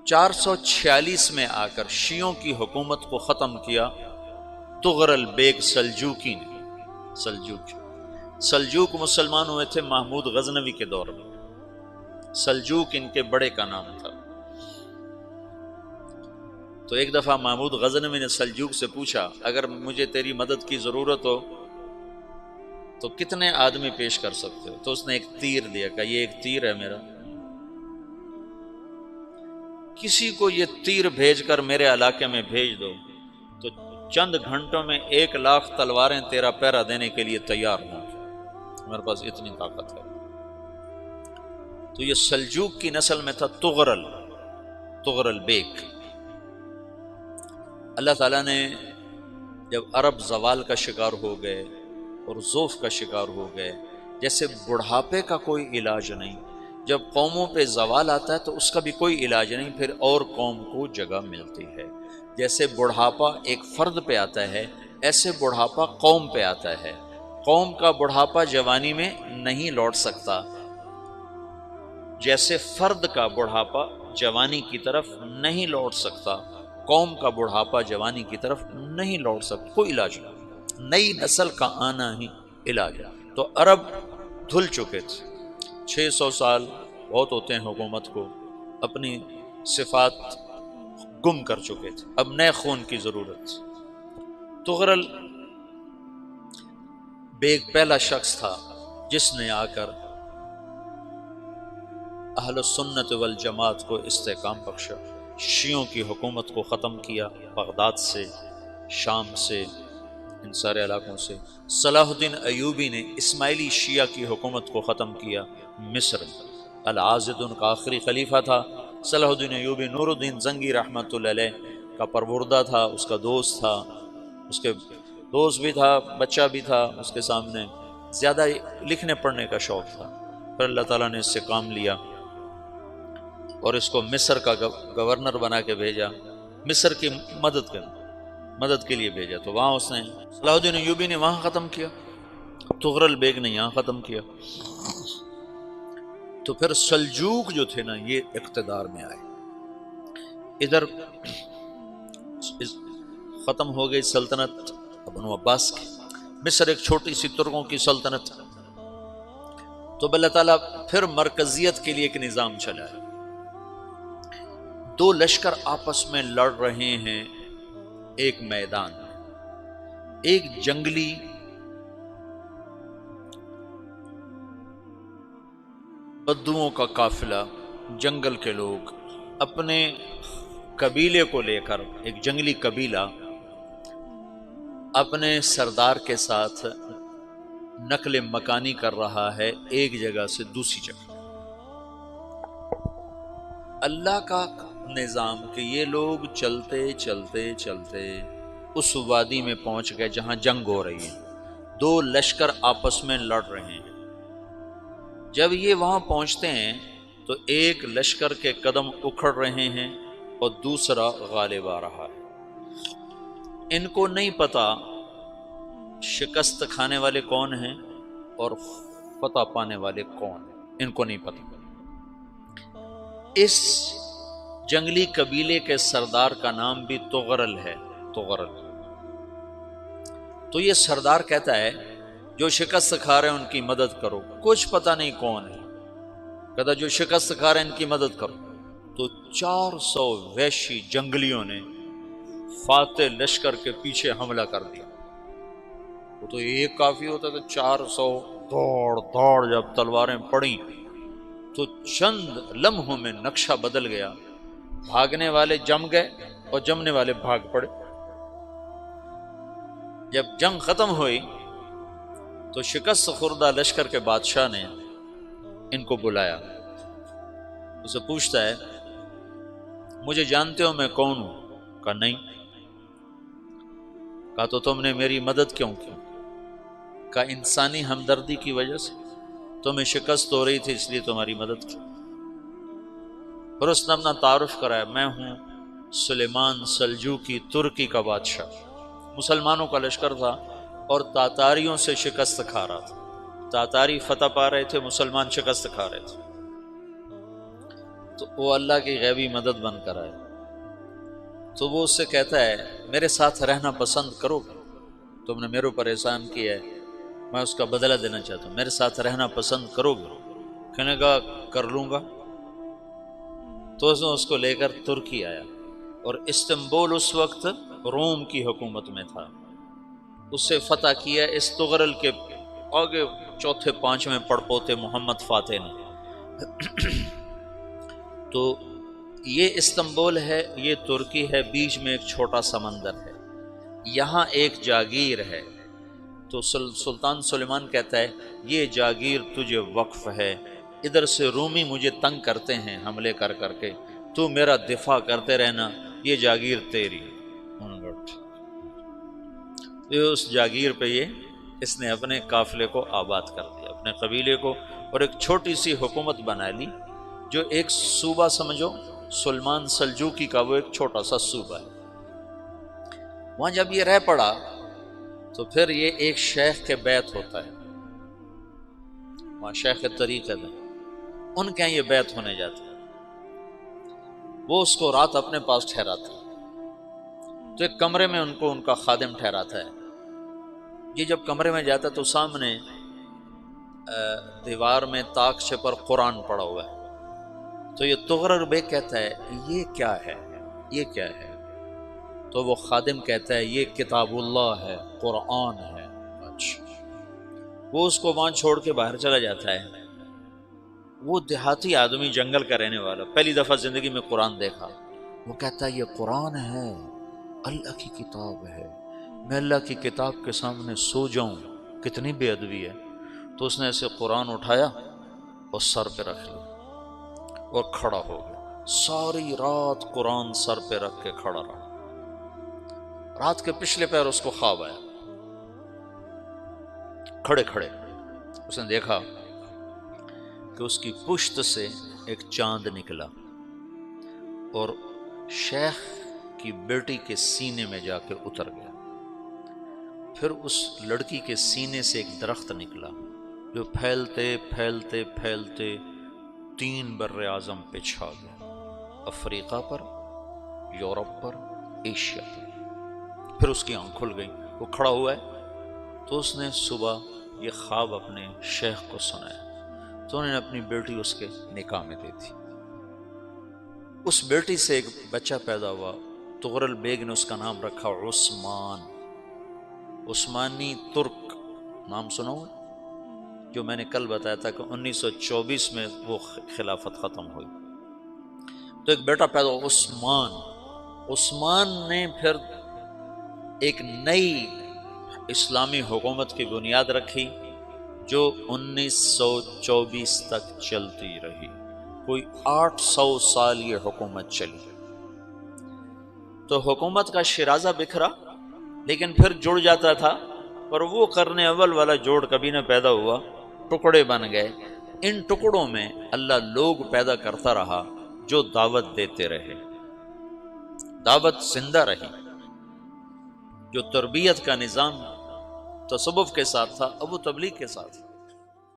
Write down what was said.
446 میں آ کر شیعوں کی حکومت کو ختم کیا تغرل بیگ سلجوکی نے۔ سلجوک مسلمان ہوئے تھے محمود غزنوی کے دور میں، سلجوک ان کے بڑے کا نام تھا۔ تو ایک دفعہ محمود غزنوی نے سلجوک سے پوچھا اگر مجھے تیری مدد کی ضرورت ہو تو کتنے آدمی پیش کر سکتے ہو؟ تو اس نے ایک تیر دیا، کہا یہ ایک تیر ہے میرا، کسی کو یہ تیر بھیج کر میرے علاقے میں بھیج دو تو چند گھنٹوں میں 1,00,000 تلواریں تیرا پہرا دینے کے لیے تیار ہوں، میرے پاس اتنی طاقت ہے۔ تو یہ سلجوک کی نسل میں تھا تغرل بیگ۔ اللہ تعالیٰ نے جب عرب زوال کا شکار ہو گئے اور ضعف کا شکار ہو گئے، جیسے بڑھاپے کا کوئی علاج نہیں، جب قوموں پہ زوال آتا ہے تو اس کا بھی کوئی علاج نہیں، پھر اور قوم کو جگہ ملتی ہے۔ جیسے بڑھاپا ایک فرد پہ آتا ہے، ایسے بڑھاپا قوم پہ آتا ہے۔ قوم کا بڑھاپا جوانی میں نہیں لوٹ سکتا، جیسے فرد کا بڑھاپا جوانی کی طرف نہیں لوٹ سکتا، قوم کا بڑھاپا جوانی کی طرف نہیں لوٹ سکتا، کوئی علاج نہیں، نئی نسل کا آنا ہی علاج ہے۔ تو عرب دھل چکے تھے، 600 سال بہت ہوتے ہیں حکومت کو، اپنی صفات گم کر چکے تھے، اب نئے خون کی ضرورت تھی۔ تغرل بیگ پہلا شخص تھا جس نے آ کر اہل السنت والجماعت کو استحکام بخشا، شیعوں کی حکومت کو ختم کیا، بغداد سے، شام سے، ان سارے علاقوں سے۔ صلاح الدین ایوبی نے اسماعیلی شیعہ کی حکومت کو ختم کیا مصر میں۔ العاضد ان کا آخری خلیفہ تھا۔ صلاح الدین ایوبی نور الدین زنگی رحمۃ اللہ علیہ کا پروردہ تھا، اس کا دوست تھا، اس کے دوست بھی تھا، بچہ بھی تھا اس کے سامنے، زیادہ لکھنے پڑھنے کا شوق تھا۔ پھر اللہ تعالیٰ نے اس سے کام لیا اور اس کو مصر کا گورنر بنا کے بھیجا، مصر کی مدد کے لیے بھیجا۔ تو وہاں اس نے صلاح الدین ایوبی نے وہاں ختم کیا، تغرل بیگ نے یہاں ختم کیا۔ تو پھر سلجوک جو تھے نا یہ اقتدار میں آئے، ادھر ختم ہو گئی سلطنت بنو عباس کی، مصر ایک چھوٹی سی ترکوں کی سلطنت۔ تو اللہ تعالیٰ پھر مرکزیت کے لیے ایک نظام چلایا، دو لشکر آپس میں لڑ رہے ہیں ایک میدان میں، ایک جنگلی بدوؤں کا قافلہ، جنگل کے لوگ اپنے قبیلے کو لے کر، ایک جنگلی قبیلہ اپنے سردار کے ساتھ نقل مکانی کر رہا ہے ایک جگہ سے دوسری جگہ۔ اللہ کا نظام کہ یہ لوگ چلتے چلتے چلتے اس وادی میں پہنچ گئے جہاں جنگ ہو رہی ہے، دو لشکر آپس میں لڑ رہے ہیں۔ جب یہ وہاں پہنچتے ہیں تو ایک لشکر کے قدم اکھڑ رہے ہیں اور دوسرا غالب آ رہا ہے۔ ان کو نہیں پتا شکست کھانے والے کون ہیں اور فتح پانے والے کون ہیں، ان کو نہیں پتا۔ اس جنگلی قبیلے کے سردار کا نام بھی تغرل ہے، تغرل۔ تو یہ سردار کہتا ہے جو شکست کھا رہے ہیں ان کی مدد کرو، کچھ پتہ نہیں کون ہے، کہتا جو شکست کھا رہے ہیں ان کی مدد کرو۔ تو 400 وحشی جنگلیوں نے فاتح لشکر کے پیچھے حملہ کر دیا۔ وہ تو ایک کافی ہوتا تھا، 400 دوڑ جب تلواریں پڑیں تو چند لمحوں میں نقشہ بدل گیا، بھاگنے والے جم گئے اور جمنے والے بھاگ پڑے۔ جب جنگ ختم ہوئی تو شکست خوردہ لشکر کے بادشاہ نے ان کو بلایا، اسے پوچھتا ہے مجھے جانتے ہو میں کون ہوں؟ کہا نہیں۔ کہا تو تم نے میری مدد کیوں کی؟ کہا انسانی ہمدردی کی وجہ سے، تمہیں شکست ہو رہی تھی اس لیے تمہاری مدد کی۔ پھر اس نے اپنا تعارف کرایا، میں ہوں سلیمان سلجوکی، ترکی کا بادشاہ۔ مسلمانوں کا لشکر تھا اور تاتاریوں سے شکست کھا رہا تھا، تاتاری فتح پا رہے تھے، مسلمان شکست کھا رہے تھے۔ تو وہ اللہ کی غیبی مدد بن کر آئے، تو وہ اس سے کہتا ہے میرے ساتھ رہنا پسند کرو گے؟ تم نے میرے اوپر احسان کیا ہے، میں اس کا بدلہ دینا چاہتا ہوں، میرے ساتھ رہنا پسند کرو گے؟ کہنے کا کر لوں گا۔ تو اس کو لے کر ترکی آیا، اور استنبول اس وقت روم کی حکومت میں تھا، اسے فتح کیا اس تغرل کے آگے چوتھے پانچویں پڑپوتے محمد فاتح نے۔ تو یہ استنبول ہے، یہ ترکی ہے، بیچ میں ایک چھوٹا سمندر ہے، یہاں ایک جاگیر ہے۔ تو سلطان سلیمان کہتا ہے یہ جاگیر تجھے وقف ہے، ادھر سے رومی مجھے تنگ کرتے ہیں حملے کر کر کے، تو میرا دفاع کرتے رہنا، یہ جاگیر تیری۔ اس جاگیر پہ اس نے اپنے قافلے کو آباد کر دیا، اپنے قبیلے کو، اور ایک چھوٹی سی حکومت بنا لی، جو ایک صوبہ سمجھو سلمان سلجوقی کا، وہ ایک چھوٹا سا صوبہ ہے۔ وہاں جب یہ رہ پڑا تو پھر یہ ایک شیخ کے بیعت ہوتا ہے، وہاں شیخ طریقت ہے، ان کے یہ بیعت ہونے جاتا ہے، وہ اس کو رات اپنے پاس ٹھہراتا ہے، تو ایک کمرے میں ان کو ان کا خادم ٹھہراتا ہے۔ یہ جب کمرے میں جاتا ہے تو سامنے دیوار میں طاقچے پر قرآن پڑا ہوا ہے، تو یہ تغرل بیگ کہتا ہے یہ کیا ہے، یہ کیا ہے؟ تو وہ خادم کہتا ہے یہ کتاب اللہ ہے، قرآن ہے۔ اچھا، وہ اس کو وہاں چھوڑ کے باہر چلا جاتا ہے۔ وہ دیہاتی آدمی، جنگل کا رہنے والا، پہلی دفعہ زندگی میں قرآن دیکھا، وہ کہتا ہے یہ قرآن ہے، اللہ کی کتاب ہے، میں اللہ کی کتاب کے سامنے سو جاؤں، کتنی بے ادبی ہے۔ تو اس نے ایسے قرآن اٹھایا اور سر پہ رکھ لیا اور کھڑا ہو گیا، ساری رات قرآن سر پہ رکھ کے کھڑا رہا۔ رات کے پچھلے پہر اس کو خواب آیا، کھڑے کھڑے اس نے دیکھا کہ اس کی پشت سے ایک چاند نکلا اور شیخ کی بیٹی کے سینے میں جا کے اتر گیا۔ پھر اس لڑکی کے سینے سے ایک درخت نکلا جو پھیلتے پھیلتے پھیلتے 3 بر اعظم پہ چھا گیا، افریقہ پر، یورپ پر، ایشیا پر۔ پھر اس کی آنکھ کھل گئی، وہ کھڑا ہوا ہے، تو اس نے صبح یہ خواب اپنے شیخ کو سنایا، تو انہوں نے اپنی بیٹی اس کے نکاح میں دے دی۔ اس بیٹی سے ایک بچہ پیدا ہوا، تغرل بیگ نے اس کا نام رکھا عثمان، عثمانی ترک نام سنا ہوا، جو میں نے کل بتایا تھا کہ 1924 میں وہ خلافت ختم ہوئی۔ تو ایک بیٹا پیدا ہوا عثمان۔ عثمان نے پھر ایک نئی اسلامی حکومت کی بنیاد رکھی جو 1924 تک چلتی رہی، کوئی 800 سال یہ حکومت چلی۔ تو حکومت کا شیرازہ بکھرا، لیکن پھر جڑ جاتا تھا، پر وہ قرن اول والا جوڑ کبھی نہ پیدا ہوا، ٹکڑے بن گئے۔ ان ٹکڑوں میں اللہ لوگ پیدا کرتا رہا جو دعوت دیتے رہے، دعوت زندہ رہی۔ جو تربیت کا نظام تصوف کے ساتھ تھا اب وہ تبلیغ کے ساتھ۔